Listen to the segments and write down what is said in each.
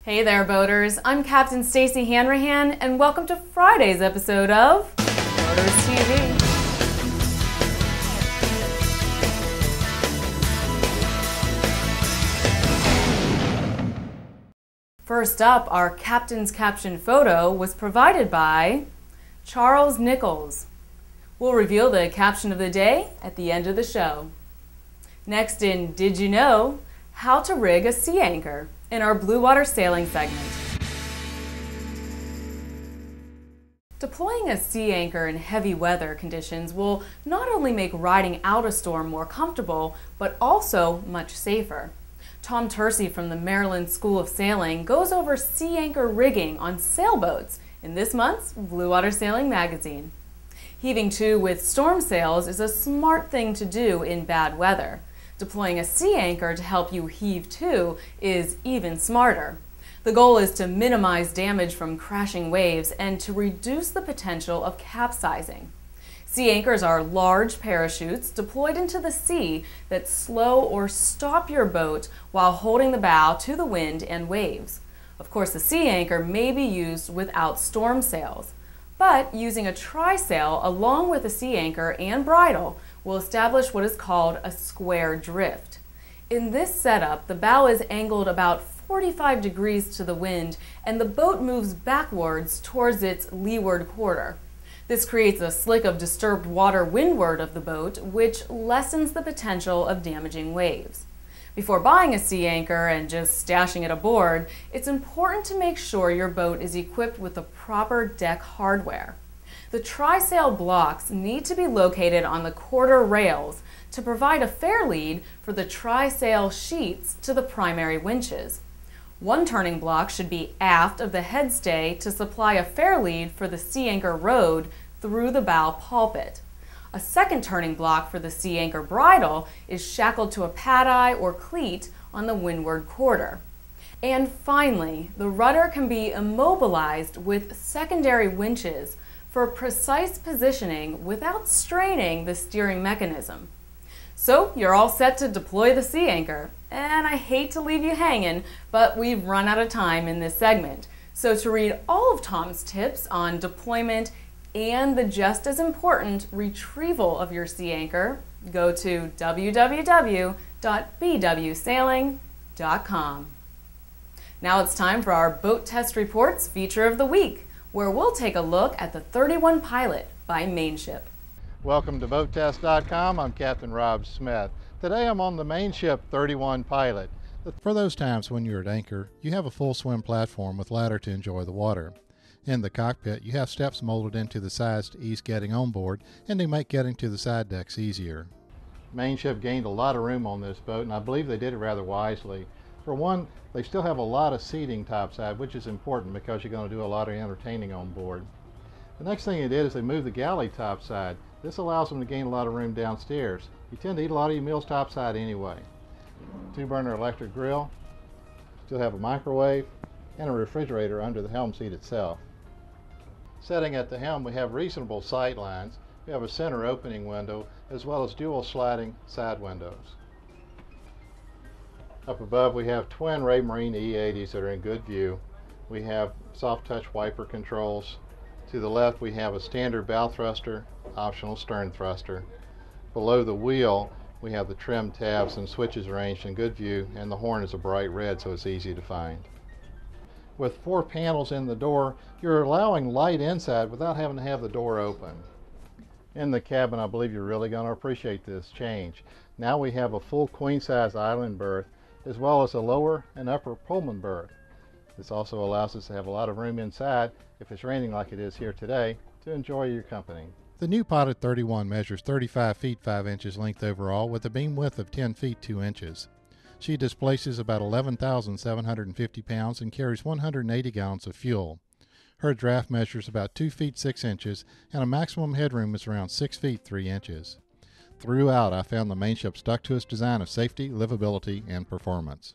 Hey there, boaters. I'm Captain Stacey Hanrahan, and welcome to Friday's episode of Boaters TV. First up, our Captain's Caption photo was provided by Charles Nichols. We'll reveal the caption of the day at the end of the show. Next in Did You Know? How to rig a sea anchor in our blue water sailing segment. Deploying a sea anchor in heavy weather conditions will not only make riding out a storm more comfortable, but also much safer. Tom Tercey from the Maryland School of Sailing goes over sea anchor rigging on sailboats in this month's Blue Water Sailing magazine. Heaving to with storm sails is a smart thing to do in bad weather. Deploying a sea anchor to help you heave to is even smarter. The goal is to minimize damage from crashing waves and to reduce the potential of capsizing. Sea anchors are large parachutes deployed into the sea that slow or stop your boat while holding the bow to the wind and waves. Of course, the sea anchor may be used without storm sails, but using a trysail along with a sea anchor and bridle will establish what is called a square drift. In this setup, the bow is angled about 45 degrees to the wind and the boat moves backwards towards its leeward quarter. This creates a slick of disturbed water windward of the boat, which lessens the potential of damaging waves. Before buying a sea anchor and just stashing it aboard, it's important to make sure your boat is equipped with the proper deck hardware. The trysail blocks need to be located on the quarter rails to provide a fair lead for the trysail sheets to the primary winches. One turning block should be aft of the headstay to supply a fair lead for the sea anchor rode through the bow pulpit. A second turning block for the sea anchor bridle is shackled to a pad-eye or cleat on the windward quarter. And finally, the rudder can be immobilized with secondary winches for precise positioning without straining the steering mechanism. So you're all set to deploy the sea anchor, and I hate to leave you hanging, but we've run out of time in this segment. So to read all of Tom's tips on deployment and the just as important retrieval of your sea anchor, go to www.bwsailing.com. Now it's time for our Boat Test Reports feature of the week, where we'll take a look at the 31 Pilot by Mainship. Welcome to BoatTEST.com. I'm Captain Rob Smith. Today I'm on the Mainship 31 Pilot. For those times when you're at anchor, you have a full swim platform with ladder to enjoy the water. In the cockpit, you have steps molded into the sides to ease getting on board and to make getting to the side decks easier. Mainship gained a lot of room on this boat, and I believe they did it rather wisely. For one, they still have a lot of seating topside, which is important because you're going to do a lot of entertaining on board. The next thing they did is they moved the galley topside. This allows them to gain a lot of room downstairs. You tend to eat a lot of your meals topside anyway. 2-burner electric grill, still have a microwave, and a refrigerator under the helm seat itself. Setting at the helm, we have reasonable sight lines. We have a center opening window as well as dual sliding side windows. Up above we have twin Raymarine E80s that are in good view. We have soft touch wiper controls. To the left we have a standard bow thruster, optional stern thruster. Below the wheel we have the trim tabs and switches arranged in good view, and the horn is a bright red so it's easy to find. With 4 panels in the door, you're allowing light inside without having to have the door open. In the cabin, I believe you're really going to appreciate this change. Now we have a full queen-size island berth as well as a lower and upper Pullman berth. This also allows us to have a lot of room inside, if it's raining like it is here today, to enjoy your company. The new Pilot 31 measures 35 feet 5 inches length overall with a beam width of 10 feet 2 inches. She displaces about 11,750 pounds and carries 180 gallons of fuel. Her draft measures about 2 feet 6 inches and a maximum headroom is around 6 feet 3 inches. Throughout, I found the Mainship stuck to its design of safety, livability, and performance.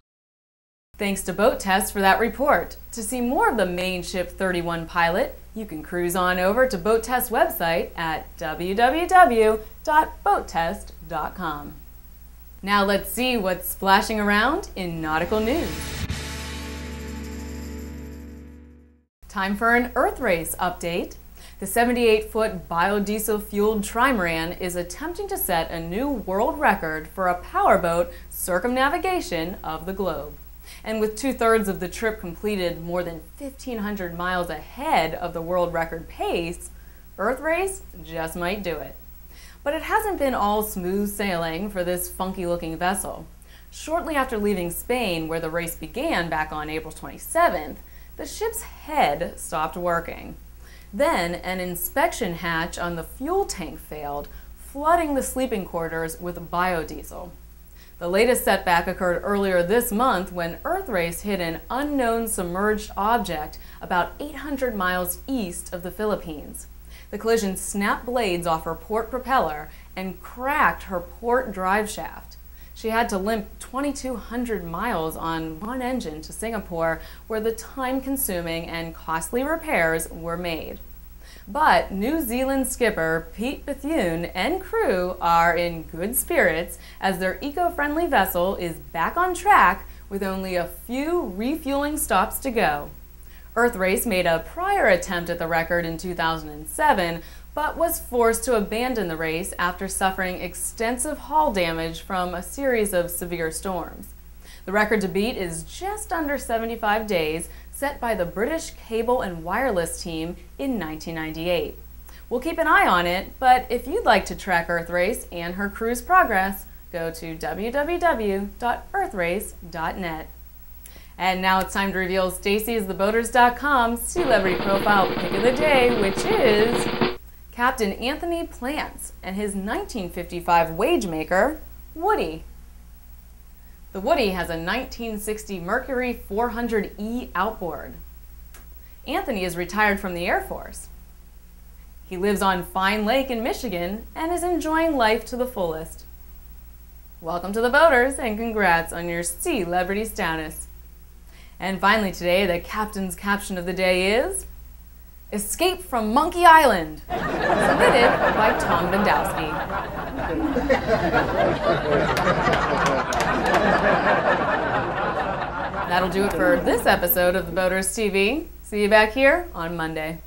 Thanks to BoatTEST for that report. To see more of the Mainship 31 Pilot, you can cruise on over to BoatTEST's website at www.boattest.com. Now let's see what's splashing around in nautical news. Time for an Earthrace update. The 78-foot biodiesel-fueled trimaran is attempting to set a new world record for a powerboat circumnavigation of the globe. And with 2/3 of the trip completed more than 1,500 miles ahead of the world record pace, Earthrace just might do it. But it hasn't been all smooth sailing for this funky-looking vessel. Shortly after leaving Spain, where the race began back on April 27th, the ship's head stopped working. Then, an inspection hatch on the fuel tank failed, flooding the sleeping quarters with biodiesel. The latest setback occurred earlier this month when Earthrace hit an unknown submerged object about 800 miles east of the Philippines. The collision snapped blades off her port propeller and cracked her port drive shaft. She had to limp 2,200 miles on one engine to Singapore, where the time-consuming and costly repairs were made. But New Zealand skipper Pete Bethune and crew are in good spirits as their eco-friendly vessel is back on track with only a few refueling stops to go. Earthrace made a prior attempt at the record in 2007, but was forced to abandon the race after suffering extensive hull damage from a series of severe storms. The record to beat is just under 75 days, set by the British Cable and Wireless team in 1998. We'll keep an eye on it, but if you'd like to track Earthrace and her crew's progress, go to www.earthrace.net. And now it's time to reveal Stacey's TheBoaters.com Sealebrity profile pick of the day, which is Captain Anthony Plants and his 1955 wagemaker, Woody. The Woody has a 1960 Mercury 400E outboard. Anthony is retired from the Air Force. He lives on Fine Lake in Michigan and is enjoying life to the fullest. Welcome to the Boaters and congrats on your Sealebrity status. And finally today, the captain's caption of the day is Escape from Monkey Island, submitted by Tom Bendowski. That'll do it for this episode of the Boaters TV. See you back here on Monday.